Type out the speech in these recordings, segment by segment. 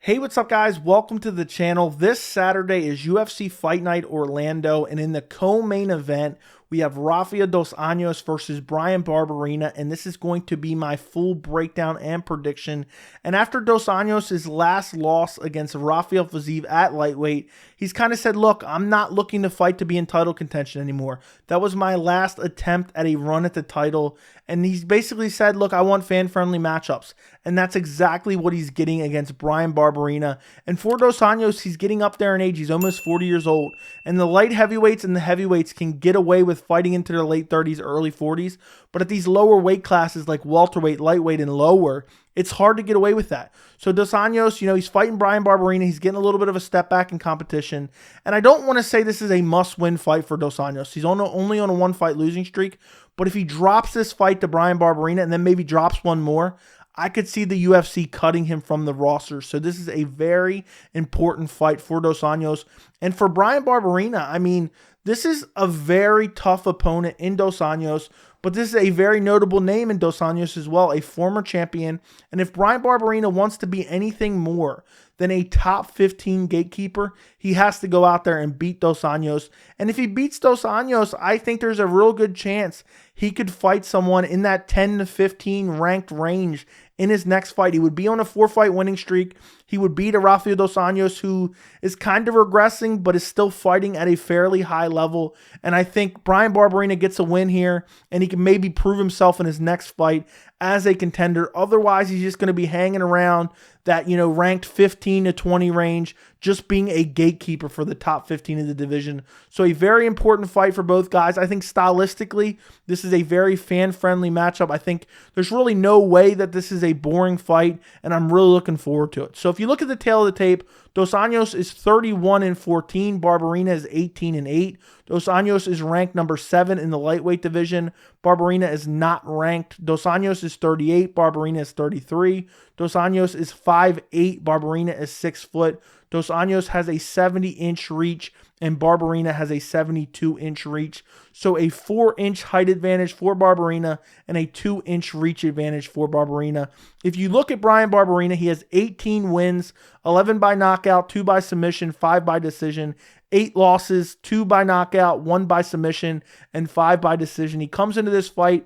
Hey, what's up, guys? Welcome to the channel. This Saturday is UFC Fight Night Orlando, and in the co-main event, we have Rafael dos Anjos versus Bryan Barberena, and this is going to be my full breakdown and prediction. And after dos Anjos' last loss against Rafael Fiziev at lightweight, he's kind of said, look, I'm not looking to fight to be in title contention anymore. That was my last attempt at a run at the title, and he's basically said, look, I want fan-friendly matchups. And that's exactly what he's getting against Bryan Barberena. And for dos Anjos, he's getting up there in age. He's almost 40 years old. And the light heavyweights and the heavyweights can get away with fighting into their late 30s, early 40s. But at these lower weight classes like welterweight, lightweight, and lower, it's hard to get away with that. So dos Anjos, he's fighting Bryan Barberena. He's getting a little bit of a step back in competition. And I don't want to say this is a must-win fight for dos Anjos. He's only on a one-fight losing streak. But if he drops this fight to Bryan Barberena and then maybe drops one more, I could see the UFC cutting him from the roster. So this is a very important fight for dos Anjos. And for Bryan Barberena, I mean, this is a very tough opponent in dos Anjos, but this is a very notable name in dos Anjos as well, a former champion. And if Bryan Barberena wants to be anything more than a top 15 gatekeeper, he has to go out there and beat dos Anjos. And if he beats dos Anjos, I think there's a real good chance he could fight someone in that 10 to 15 ranked range in his next fight. He would be on a 4-fight winning streak. He would beat a Rafael dos Anjos who is kind of regressing but is still fighting at a fairly high level. And I think Bryan Barberena gets a win here, and he can maybe prove himself in his next fight as a contender. Otherwise, he's just going to be hanging around that, ranked 15 to 20 range, just being a gatekeeper for the top 15 of the division. So a very important fight for both guys. I think stylistically, this is a very fan-friendly matchup. I think there's really no way that this is a boring fight, and I'm really looking forward to it. So if you look at the tail of the tape, dos Anjos is 31-14. Barberena is 18-8. Dos Anjos is ranked number 7 in the lightweight division. Barberena is not ranked. Dos Anjos is 38. Barberena is 33. Dos Anjos is 5'8". Barberena is 6 foot. Dos Anjos has a 70-inch reach, and Barberena has a 72-inch reach. So a 4-inch height advantage for Barberena and a 2-inch reach advantage for Barberena. If you look at Bryan Barberena, he has 18 wins, 11 by knockout, 2 by submission, 5 by decision, 8 losses, 2 by knockout, 1 by submission, and 5 by decision. He comes into this fight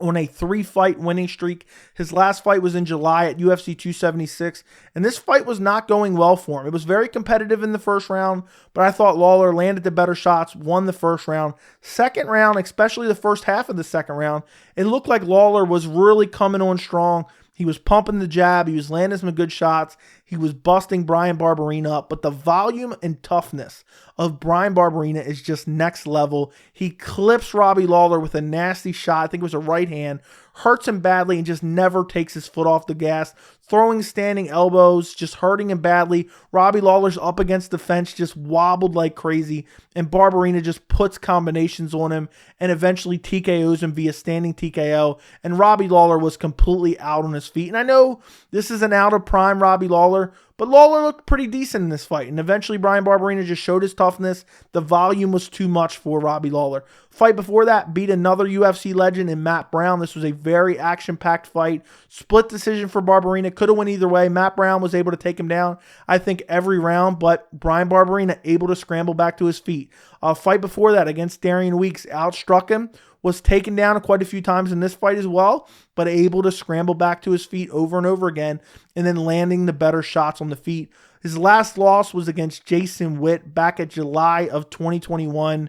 on a 3-fight winning streak. His last fight was in July at UFC 276, and this fight was not going well for him. It was very competitive in the first round, but I thought Lawler landed the better shots, won the first round. Second round, especially the first half of the second round, it looked like Lawler was really coming on strong. He was pumping the jab. He was landing some good shots. He was busting Bryan Barberena up. But the volume and toughness of Bryan Barberena is just next level. He clips Robbie Lawler with a nasty shot. I think it was a right hand. Hurts him badly and just never takes his foot off the gas. Throwing standing elbows, just hurting him badly. Robbie Lawler's up against the fence, just wobbled like crazy. And Barberena just puts combinations on him and eventually TKOs him via standing TKO. And Robbie Lawler was completely out on his feet. And I know this is an out of prime Robbie Lawler, but Lawler looked pretty decent in this fight. And eventually Bryan Barberena just showed his toughness. The volume was too much for Robbie Lawler. Fight before that, beat another UFC legend in Matt Brown. This was a very action-packed fight. Split decision for Barberena. Could have went either way. Matt Brown was able to take him down, I think, every round, but Bryan Barberena able to scramble back to his feet. Fight before that against Darian Weeks, outstruck him, was taken down quite a few times in this fight as well, but able to scramble back to his feet over and over again, and then landing the better shots on the feet. His last loss was against Jason Witt back at July of 2021.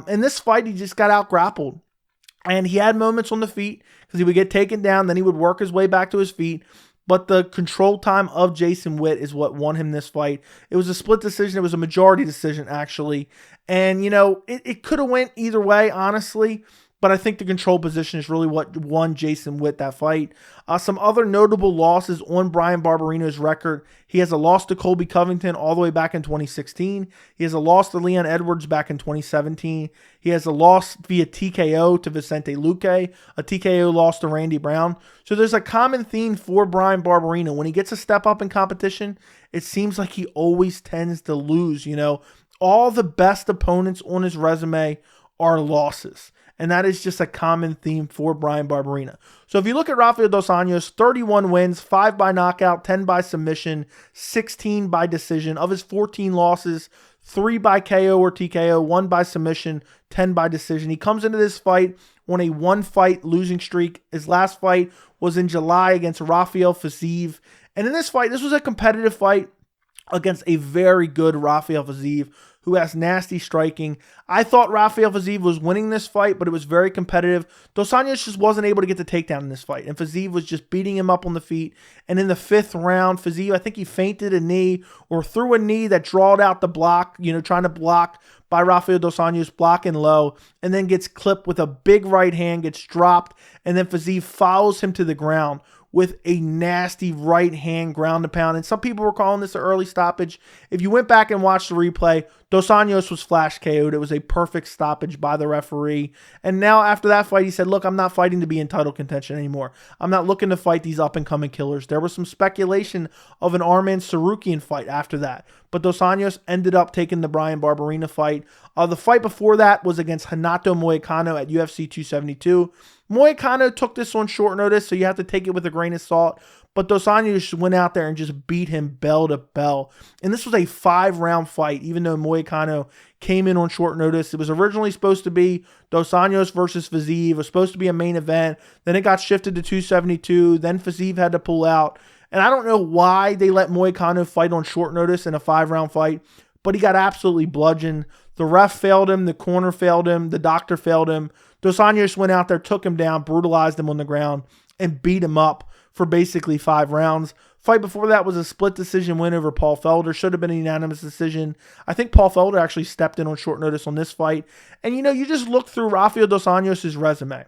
In this fight, he just got out-grappled. And he had moments on the feet because he would get taken down, then he would work his way back to his feet. But the control time of Jason Witt is what won him this fight. It was a split decision. It was a majority decision, actually. And, it could have went either way, honestly. But I think the control position is really what won Jason Witt that fight. Some other notable losses on Bryan Barberena's record. He has a loss to Colby Covington all the way back in 2016. He has a loss to Leon Edwards back in 2017. He has a loss via TKO to Vicente Luque, a TKO loss to Randy Brown. So there's a common theme for Bryan Barberena. When he gets a step up in competition, it seems like he always tends to lose. All the best opponents on his resume are losses. and that is just a common theme for Bryan Barberena. So if you look at Rafael dos Anjos, 31 wins, 5 by knockout, 10 by submission, 16 by decision. Of his 14 losses, 3 by KO or TKO, 1 by submission, 10 by decision. He comes into this fight on a 1-fight losing streak. His last fight was in July against Rafael Fiziev. And in this fight, this was a competitive fight against a very good Rafael Fiziev, who has nasty striking. I thought Rafael Fiziev was winning this fight, but it was very competitive. Dos Anjos just wasn't able to get the takedown in this fight, and Fiziev was just beating him up on the feet. And in the 5th round, Fiziev, I think he feinted a knee or threw a knee that drawed out the block, trying to block by Rafael dos Anjos, blocking low, and then gets clipped with a big right hand, gets dropped, and then Fiziev follows him to the ground with a nasty right hand ground and pound. And some people were calling this an early stoppage. If you went back and watched the replay, Dos Anjos was flash KO'd. It was a perfect stoppage by the referee. And now after that fight, he said, look, I'm not fighting to be in title contention anymore. I'm not looking to fight these up-and-coming killers. There was some speculation of an Arman Sarukian fight after that, but Dos Anjos ended up taking the Bryan Barberena fight. The fight before that was against Renato Moicano at UFC 272. Moicano took this on short notice, so you have to take it with a grain of salt. But Dos Anjos went out there and just beat him bell to bell. And this was a 5-round fight, even though Moicano came in on short notice. It was originally supposed to be Dos Anjos versus Fiziev. It was supposed to be a main event. Then it got shifted to 272. Then Fiziev had to pull out. And I don't know why they let Moicano fight on short notice in a 5-round fight, but he got absolutely bludgeoned. The ref failed him. The corner failed him. The doctor failed him. Dos Anjos went out there, took him down, brutalized him on the ground, and beat him up for basically 5 rounds. Fight before that was a split decision win over Paul Felder. Should have been a unanimous decision. I think Paul Felder actually stepped in on short notice on this fight. And you just look through Rafael dos Anjos' resume.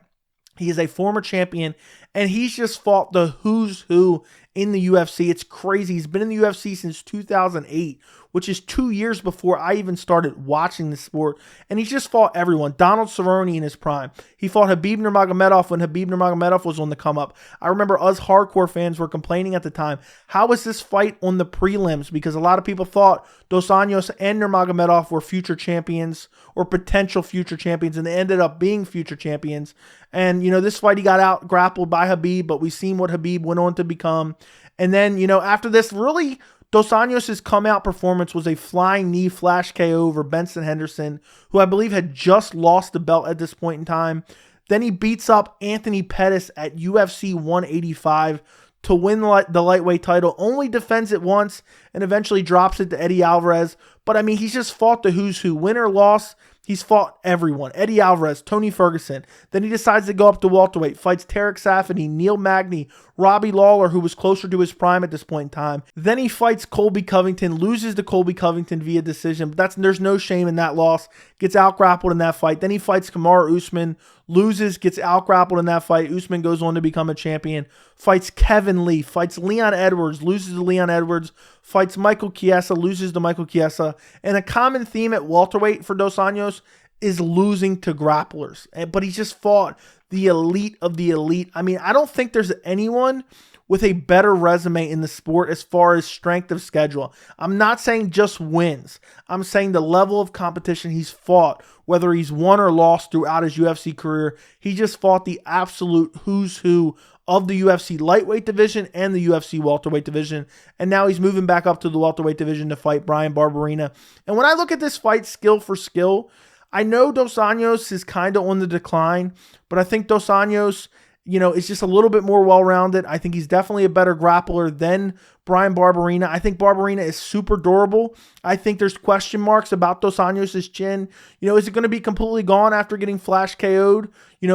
He is a former champion, and he's just fought the who's who in the UFC. It's crazy. He's been in the UFC since 2008, which is 2 years before I even started watching the sport. And he's just fought everyone. Donald Cerrone in his prime. He fought Khabib Nurmagomedov when Khabib Nurmagomedov was on the come up. I remember us hardcore fans were complaining at the time, how was this fight on the prelims? Because a lot of people thought Dos Anjos and Nurmagomedov were future champions or potential future champions, and they ended up being future champions. And, this fight he got out grappled by Khabib, but we've seen what Khabib went on to become. And then, after this, really, Dos Anjos' come-out performance was a flying knee flash KO over Benson Henderson, who I believe had just lost the belt at this point in time. Then he beats up Anthony Pettis at UFC 185 to win the lightweight title, only defends it once and eventually drops it to Eddie Alvarez. But, he's just fought the who's who. Win or loss, he's fought everyone. Eddie Alvarez, Tony Ferguson. Then he decides to go up to welterweight, fights Tarek Safady, Neil Magny, Robbie Lawler, who was closer to his prime at this point in time. Then he fights Colby Covington, loses to Colby Covington via decision, but there's no shame in that loss. Gets out-grappled in that fight. Then he fights Kamaru Usman, loses, gets out-grappled in that fight. Usman goes on to become a champion. Fights Kevin Lee, fights Leon Edwards, loses to Leon Edwards, fights Michael Chiesa, loses to Michael Chiesa. And a common theme at welterweight for Dos Anjos is losing to grapplers. But he's just fought the elite of the elite. I don't think there's anyone with a better resume in the sport as far as strength of schedule. I'm not saying just wins. I'm saying the level of competition he's fought, whether he's won or lost throughout his UFC career. He just fought the absolute who's who of the UFC lightweight division and the UFC welterweight division. And now he's moving back up to the welterweight division to fight Bryan Barberena. And when I look at this fight skill for skill, I know Dos Anjos is kind of on the decline, but I think Dos Anjos, is just a little bit more well-rounded. I think he's definitely a better grappler than Bryan Barberena. I think Barberena is super durable. I think there's question marks about Dos Anjos' chin. Is it going to be completely gone after getting flash KO'd,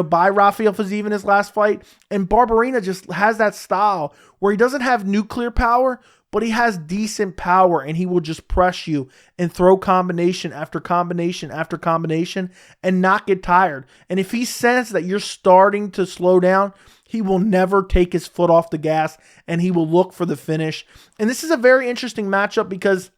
by Rafael Fiziev in his last fight? And Barberena just has that style where he doesn't have nuclear power, but he has decent power, and he will just press you and throw combination after combination after combination and not get tired. And if he senses that you're starting to slow down, he will never take his foot off the gas, and he will look for the finish. And this is a very interesting matchup because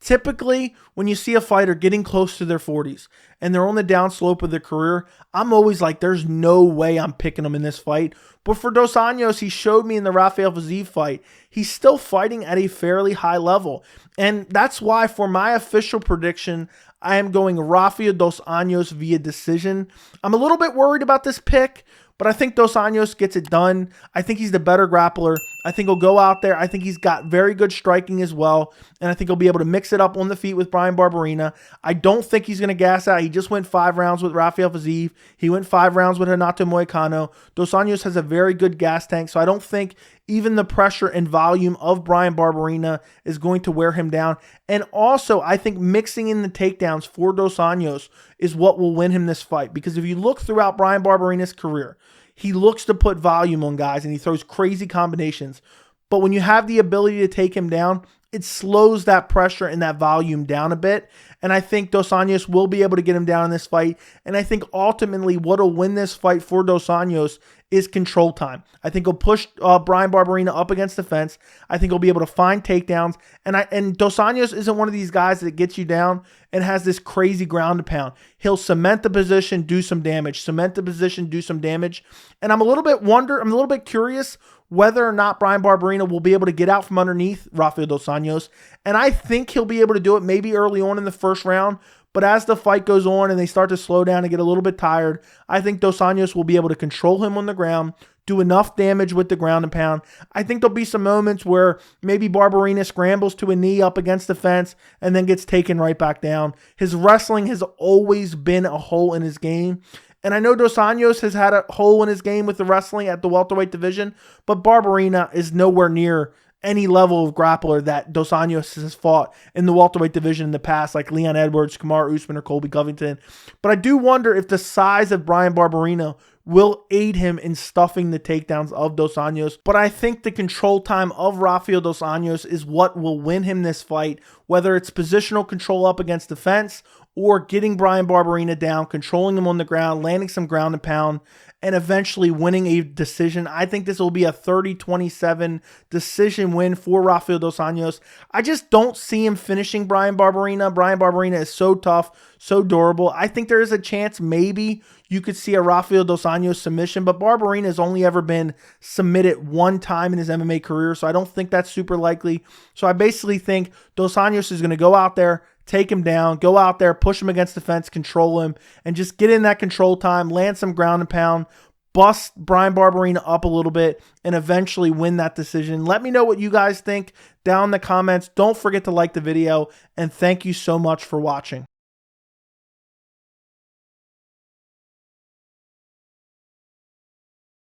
Typically, when you see a fighter getting close to their 40s and they're on the downslope of their career, I'm always like, there's no way I'm picking them in this fight. But for Dos Anjos, he showed me in the Rafael dos Anjos fight, he's still fighting at a fairly high level. And that's why for my official prediction, I am going Rafael dos Anjos via decision. I'm a little bit worried about this pick, but I think Dos Anjos gets it done. I think he's the better grappler. I think he'll go out there. I think he's got very good striking as well. And I think he'll be able to mix it up on the feet with Bryan Barberena. I don't think he's going to gas out. He just went 5 rounds with Rafael dos Anjos. He went 5 rounds with Renato Moicano. Dos Anjos has a very good gas tank, so I don't think even the pressure and volume of Bryan Barberena is going to wear him down. And also, I think mixing in the takedowns for Dos Anjos is what will win him this fight. Because if you look throughout Bryan Barberena's career, he looks to put volume on guys and he throws crazy combinations. But when you have the ability to take him down, it slows that pressure and that volume down a bit. And I think Dos Anjos will be able to get him down in this fight. And I think ultimately what will win this fight for Dos Anjos is control time. I think he'll push Bryan Barberena up against the fence. I think he'll be able to find takedowns. And Dos Anjos isn't one of these guys that gets you down and has this crazy ground to pound. He'll cement the position, do some damage. Cement the position, do some damage. And I'm a little bit curious whether or not Bryan Barberena will be able to get out from underneath Rafael dos Anjos. And I think he'll be able to do it maybe early on in the first round. But as the fight goes on and they start to slow down and get a little bit tired, I think Dos Anjos will be able to control him on the ground, do enough damage with the ground and pound. I think there'll be some moments where maybe Barberena scrambles to a knee up against the fence and then gets taken right back down. His wrestling has always been a hole in his game. And I know Dos Anjos has had a hole in his game with the wrestling at the welterweight division, but Barberena is nowhere near any level of grappler that Dos Anjos has fought in the welterweight division in the past, like Leon Edwards, Kamaru Usman, or Colby Covington. But I do wonder if the size of Bryan Barberena will aid him in stuffing the takedowns of Dos Anjos. But I think the control time of Rafael dos Anjos is what will win him this fight, whether it's positional control up against the fence or getting Bryan Barberena down, controlling him on the ground, landing some ground and pound, and eventually winning a decision. I think this will be a 30-27 decision win for Rafael dos Anjos. I just don't see him finishing Bryan Barberena. Bryan Barberena is so tough, so durable. I think there is a chance maybe you could see a Rafael dos Anjos submission, but Barberena has only ever been submitted one time in his MMA career, so I don't think that's super likely. So I basically think Dos Anjos is going to go out there, take him down, go out there, push him against the fence, control him, and just get in that control time, land some ground and pound, bust Bryan Barberena up a little bit, and eventually win that decision. Let me know what you guys think down in the comments. Don't forget to like the video, and thank you so much for watching.